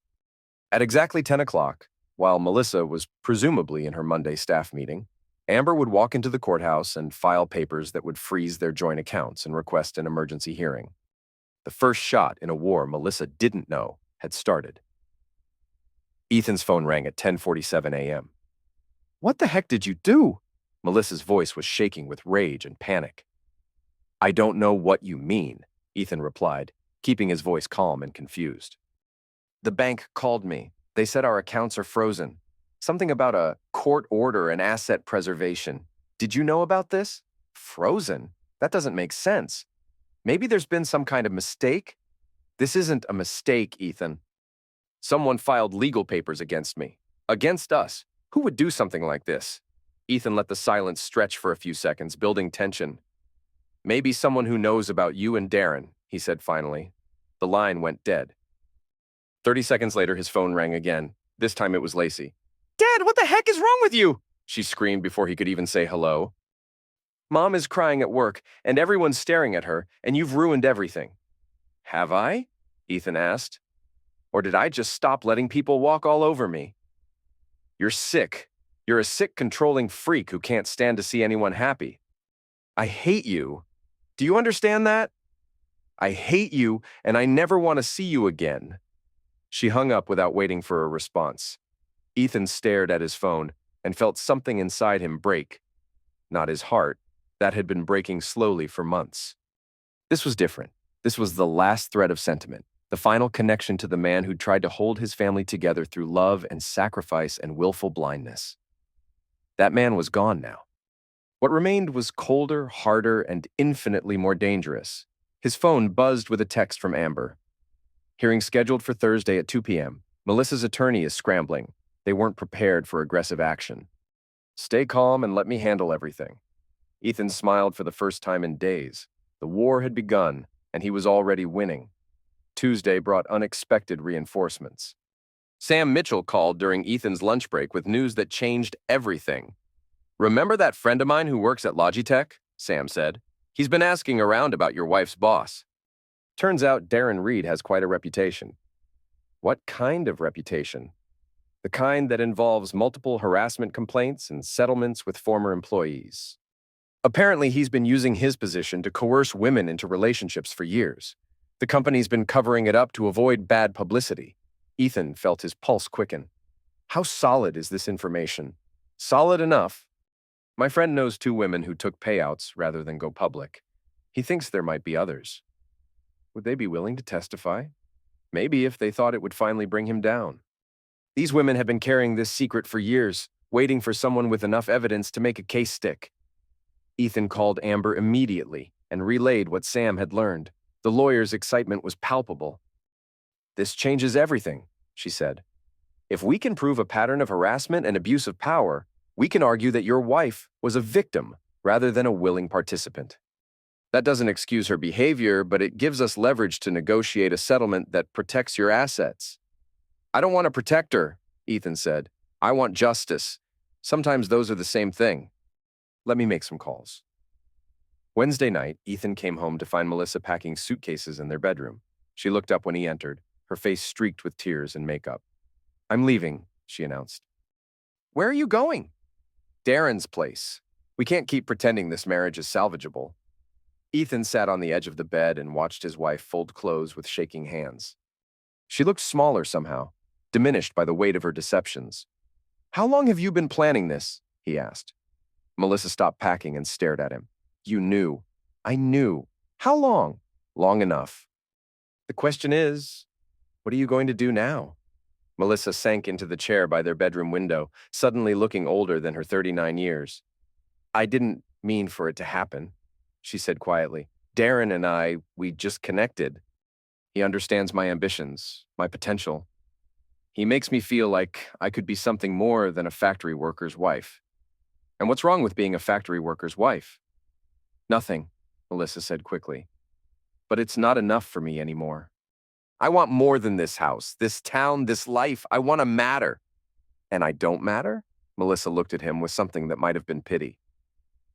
At exactly 10 o'clock, while Melissa was presumably in her Monday staff meeting, Amber would walk into the courthouse and file papers that would freeze their joint accounts and request an emergency hearing. The first shot in a war Melissa didn't know had started. Ethan's phone rang at 10:47 a.m. What the heck did you do? Melissa's voice was shaking with rage and panic. I don't know what you mean, Ethan replied, keeping his voice calm and confused. The bank called me. They said our accounts are frozen. Something about a court order and asset preservation. Did you know about this? Frozen? That doesn't make sense. Maybe there's been some kind of mistake? This isn't a mistake, Ethan. Someone filed legal papers against me. Against us. Who would do something like this? Ethan let the silence stretch for a few seconds, building tension. Maybe someone who knows about you and Darren, he said finally. The line went dead. 30 seconds later, his phone rang again. This time it was Lacey. "Dad, what the heck is wrong with you?" she screamed before he could even say hello. "Mom is crying at work, and everyone's staring at her, and you've ruined everything." "Have I?" Ethan asked. "Or did I just stop letting people walk all over me?" "You're sick. You're a sick, controlling freak who can't stand to see anyone happy. I hate you. Do you understand that? I hate you, and I never want to see you again." She hung up without waiting for a response. Ethan stared at his phone and felt something inside him break. Not his heart. That had been breaking slowly for months. This was different. This was the last thread of sentiment, the final connection to the man who tried to hold his family together through love and sacrifice and willful blindness. That man was gone now. What remained was colder, harder, and infinitely more dangerous. His phone buzzed with a text from Amber. "Hearing scheduled for Thursday at 2 p.m. Melissa's attorney is scrambling. They weren't prepared for aggressive action. Stay calm and let me handle everything." Ethan smiled for the first time in days. The war had begun, and he was already winning. Tuesday brought unexpected reinforcements. Sam Mitchell called during Ethan's lunch break with news that changed everything. "Remember that friend of mine who works at Logitech?" Sam said. "He's been asking around about your wife's boss. Turns out Darren Reed has quite a reputation." "What kind of reputation?" "The kind that involves multiple harassment complaints and settlements with former employees. Apparently, he's been using his position to coerce women into relationships for years. The company's been covering it up to avoid bad publicity." Ethan felt his pulse quicken. "How solid is this information?" "Solid enough. My friend knows 2 women who took payouts rather than go public. He thinks there might be others." "Would they be willing to testify?" "Maybe if they thought it would finally bring him down. These women have been carrying this secret for years, waiting for someone with enough evidence to make a case stick." Ethan called Amber immediately and relayed what Sam had learned. The lawyer's excitement was palpable. "This changes everything," she said. "If we can prove a pattern of harassment and abuse of power, we can argue that your wife was a victim rather than a willing participant. That doesn't excuse her behavior, but it gives us leverage to negotiate a settlement that protects your assets." "I don't want to protect her," Ethan said. "I want justice. Sometimes those are the same thing. Let me make some calls." Wednesday night, Ethan came home to find Melissa packing suitcases in their bedroom. She looked up when he entered, her face streaked with tears and makeup. "I'm leaving," she announced. "Where are you going?" "Darren's place. We can't keep pretending this marriage is salvageable." Ethan sat on the edge of the bed and watched his wife fold clothes with shaking hands. She looked smaller somehow, diminished by the weight of her deceptions. "How long have you been planning this?" he asked. Melissa stopped packing and stared at him. "You knew." "I knew." "How long?" "Long enough." "The question is, what are you going to do now?" Melissa sank into the chair by their bedroom window, suddenly looking older than her 39 years. "I didn't mean for it to happen," she said quietly. "Darren and we just connected. He understands my ambitions, my potential. He makes me feel like I could be something more than a factory worker's wife." "And what's wrong with being a factory worker's wife?" "Nothing," Melissa said quickly. "But it's not enough for me anymore. I want more than this house, this town, this life. I want to matter." "And I don't matter?" Melissa looked at him with something that might have been pity.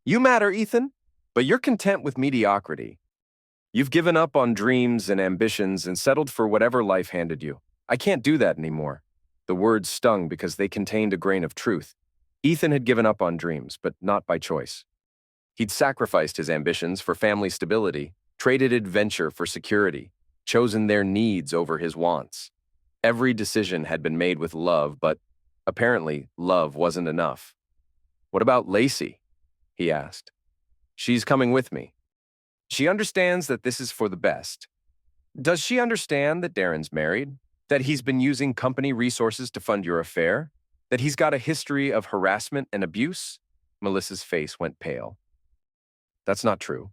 "You matter, Ethan, but you're content with mediocrity. You've given up on dreams and ambitions and settled for whatever life handed you. I can't do that anymore." The words stung because they contained a grain of truth. Ethan had given up on dreams, but not by choice. He'd sacrificed his ambitions for family stability, traded adventure for security, chosen their needs over his wants. Every decision had been made with love, but apparently love wasn't enough. "What about Lacey?" he asked. "She's coming with me. She understands that this is for the best. Does she understand that Darren's married? That he's been using company resources to fund your affair? That he's got a history of harassment and abuse?" Melissa's face went pale. "That's not true."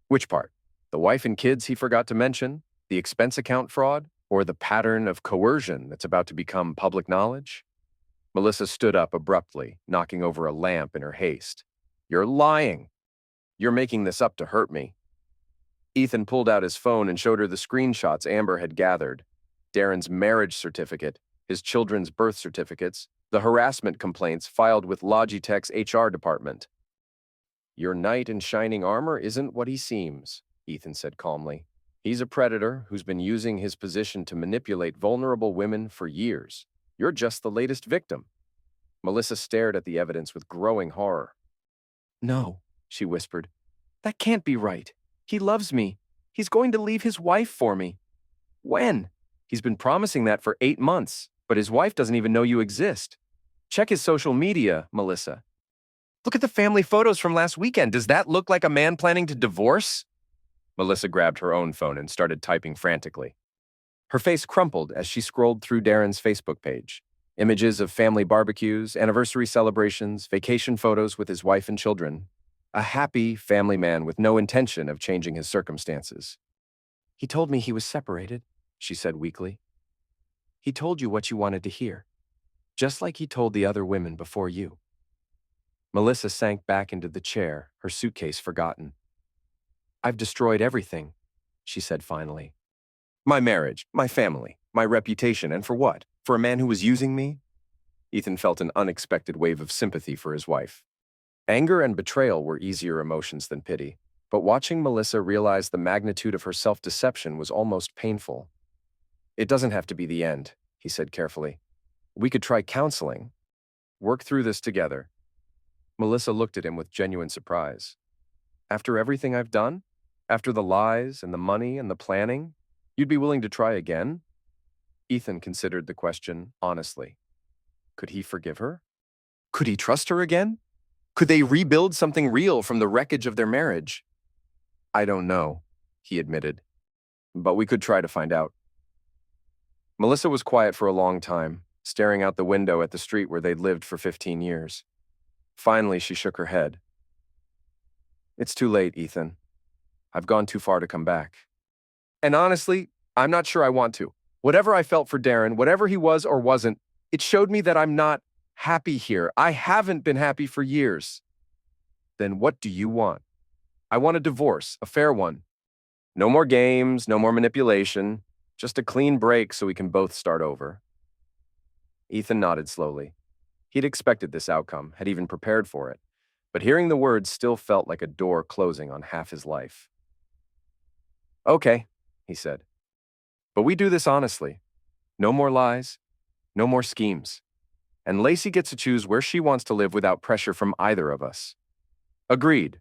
"Which part? The wife and kids he forgot to mention? The expense account fraud? Or the pattern of coercion that's about to become public knowledge?" Melissa stood up abruptly, knocking over a lamp in her haste. "You're lying." You're making this up to hurt me. Ethan pulled out his phone and showed her the screenshots Amber had gathered. Darren's marriage certificate, his children's birth certificates, the harassment complaints filed with Logitech's HR department. Your knight in shining armor isn't what he seems, Ethan said calmly. He's a predator who's been using his position to manipulate vulnerable women for years. You're just the latest victim. Melissa stared at the evidence with growing horror. No, she whispered. That can't be right. He loves me. He's going to leave his wife for me. When? He's been promising that for 8 months, but his wife doesn't even know you exist. Check his social media, Melissa. Look at the family photos from last weekend. Does that look like a man planning to divorce? Melissa grabbed her own phone and started typing frantically. Her face crumpled as she scrolled through Darren's Facebook page. Images of family barbecues, anniversary celebrations, vacation photos with his wife and children. A happy family man with no intention of changing his circumstances. He told me he was separated, she said weakly. He told you what you wanted to hear, just like he told the other women before you. Melissa sank back into the chair, her suitcase forgotten. I've destroyed everything, she said finally. My marriage, my family, my reputation, and for what? For a man who was using me? Ethan felt an unexpected wave of sympathy for his wife. Anger and betrayal were easier emotions than pity, but watching Melissa realize the magnitude of her self-deception was almost painful. It doesn't have to be the end, he said carefully. We could try counseling. Work through this together. Melissa looked at him with genuine surprise. After everything I've done? After the lies and the money and the planning? You'd be willing to try again? Ethan considered the question honestly. Could he forgive her? Could he trust her again? Could they rebuild something real from the wreckage of their marriage? I don't know, he admitted, but we could try to find out. Melissa was quiet for a long time, staring out the window at the street where they'd lived for 15 years. Finally, she shook her head. It's too late, Ethan. I've gone too far to come back. And honestly, I'm not sure I want to. Whatever I felt for Darren, whatever he was or wasn't, it showed me that I'm not happy here. I haven't been happy for years. Then what do you want? I want a divorce, a fair one. No more games, no more manipulation, just a clean break so we can both start over. Ethan nodded slowly. He'd expected this outcome, had even prepared for it, but hearing the words still felt like a door closing on half his life. Okay, he said. But we do this honestly. No more lies, no more schemes. And Lacey gets to choose where she wants to live without pressure from either of us. Agreed.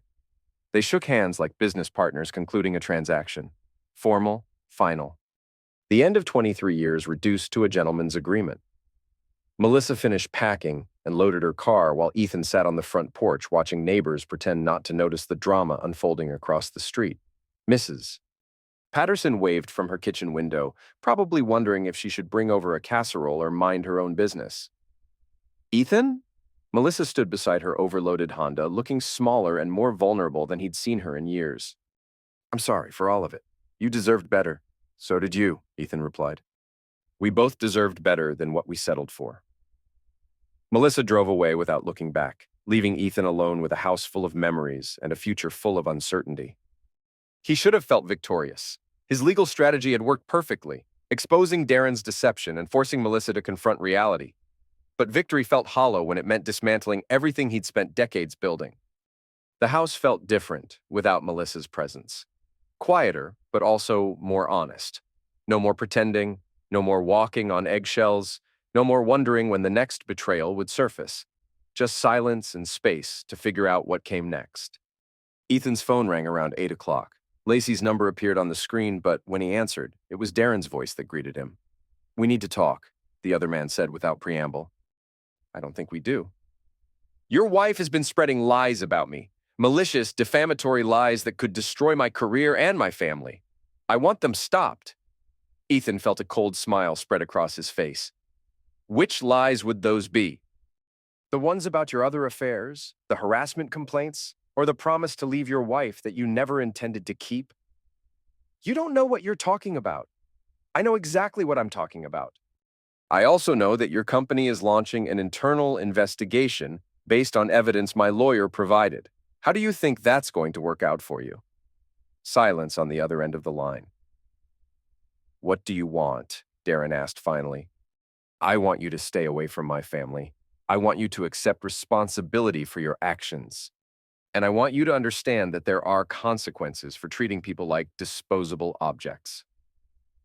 They shook hands like business partners concluding a transaction. Formal, final. The end of 23 years reduced to a gentleman's agreement. Melissa finished packing and loaded her car while Ethan sat on the front porch watching neighbors pretend not to notice the drama unfolding across the street. Mrs. Patterson waved from her kitchen window, probably wondering if she should bring over a casserole or mind her own business. Ethan? Melissa stood beside her overloaded Honda, looking smaller and more vulnerable than he'd seen her in years. I'm sorry for all of it. You deserved better. So did you, Ethan replied. We both deserved better than what we settled for. Melissa drove away without looking back, leaving Ethan alone with a house full of memories and a future full of uncertainty. He should have felt victorious. His legal strategy had worked perfectly, exposing Darren's deception and forcing Melissa to confront reality. But victory felt hollow when it meant dismantling everything he'd spent decades building. The house felt different without Melissa's presence. Quieter, but also more honest. No more pretending, no more walking on eggshells, no more wondering when the next betrayal would surface. Just silence and space to figure out what came next. Ethan's phone rang around 8 o'clock. Lacey's number appeared on the screen, but when he answered, it was Darren's voice that greeted him. We need to talk, the other man said without preamble. I don't think we do. Your wife has been spreading lies about me. Malicious, defamatory lies that could destroy my career and my family. I want them stopped. Ethan felt a cold smile spread across his face. Which lies would those be? The ones about your other affairs, the harassment complaints, or the promise to leave your wife that you never intended to keep? You don't know what you're talking about. I know exactly what I'm talking about. I also know that your company is launching an internal investigation based on evidence my lawyer provided. How do you think that's going to work out for you? Silence on the other end of the line. What do you want? Darren asked finally. I want you to stay away from my family. I want you to accept responsibility for your actions. And I want you to understand that there are consequences for treating people like disposable objects.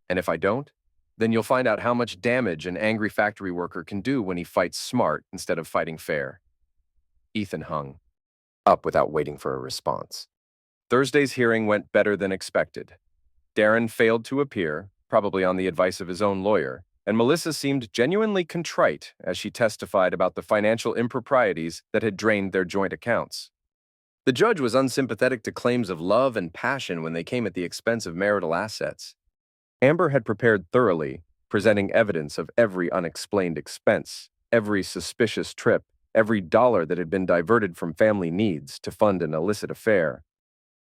And if I don't, then you'll find out how much damage an angry factory worker can do when he fights smart instead of fighting fair. Ethan hung up without waiting for a response. Thursday's hearing went better than expected. Darren failed to appear, probably on the advice of his own lawyer, and Melissa seemed genuinely contrite as she testified about the financial improprieties that had drained their joint accounts. The judge was unsympathetic to claims of love and passion when they came at the expense of marital assets. Amber had prepared thoroughly, presenting evidence of every unexplained expense, every suspicious trip, every dollar that had been diverted from family needs to fund an illicit affair.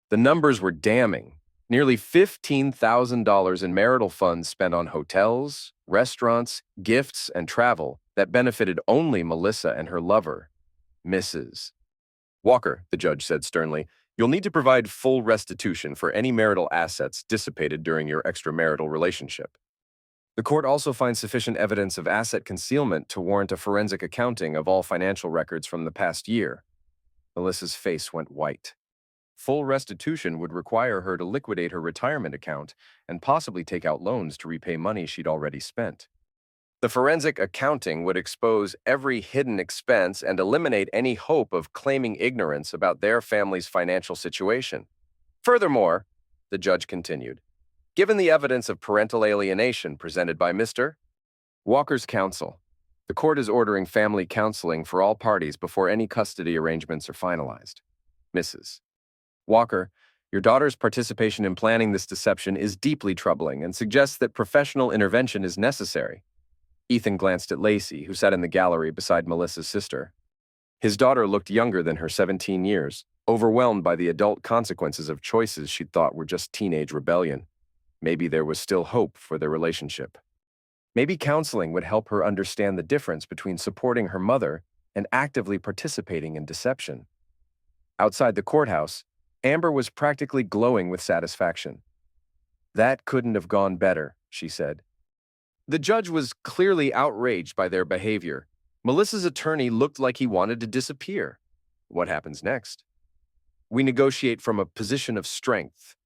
The numbers were damning. Nearly $15,000 in marital funds spent on hotels, restaurants, gifts, and travel that benefited only Melissa and her lover, Mrs. Walker, the judge said sternly, you'll need to provide full restitution for any marital assets dissipated during your extramarital relationship. The court also finds sufficient evidence of asset concealment to warrant a forensic accounting of all financial records from the past year. Melissa's face went white. Full restitution would require her to liquidate her retirement account and possibly take out loans to repay money she'd already spent. The forensic accounting would expose every hidden expense and eliminate any hope of claiming ignorance about their family's financial situation. Furthermore, the judge continued, given the evidence of parental alienation presented by Mr. Walker's counsel, the court is ordering family counseling for all parties before any custody arrangements are finalized. Mrs. Walker, your daughter's participation in planning this deception is deeply troubling and suggests that professional intervention is necessary. Ethan glanced at Lacey, who sat in the gallery beside Melissa's sister. His daughter looked younger than her 17 years, overwhelmed by the adult consequences of choices she'd thought were just teenage rebellion. Maybe there was still hope for their relationship. Maybe counseling would help her understand the difference between supporting her mother and actively participating in deception. Outside the courthouse, Amber was practically glowing with satisfaction. That couldn't have gone better, she said. The judge was clearly outraged by their behavior. Melissa's attorney looked like he wanted to disappear. What happens next? We negotiate from a position of strength.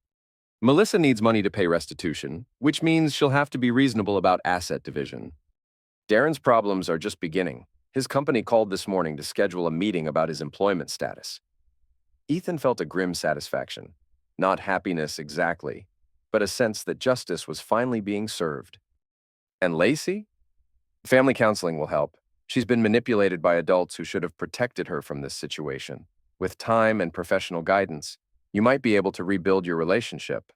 Melissa needs money to pay restitution, which means she'll have to be reasonable about asset division. Darren's problems are just beginning. His company called this morning to schedule a meeting about his employment status. Ethan felt a grim satisfaction. Not happiness exactly, but a sense that justice was finally being served. And Lacey? Family counseling will help. She's been manipulated by adults who should have protected her from this situation. With time and professional guidance, you might be able to rebuild your relationship.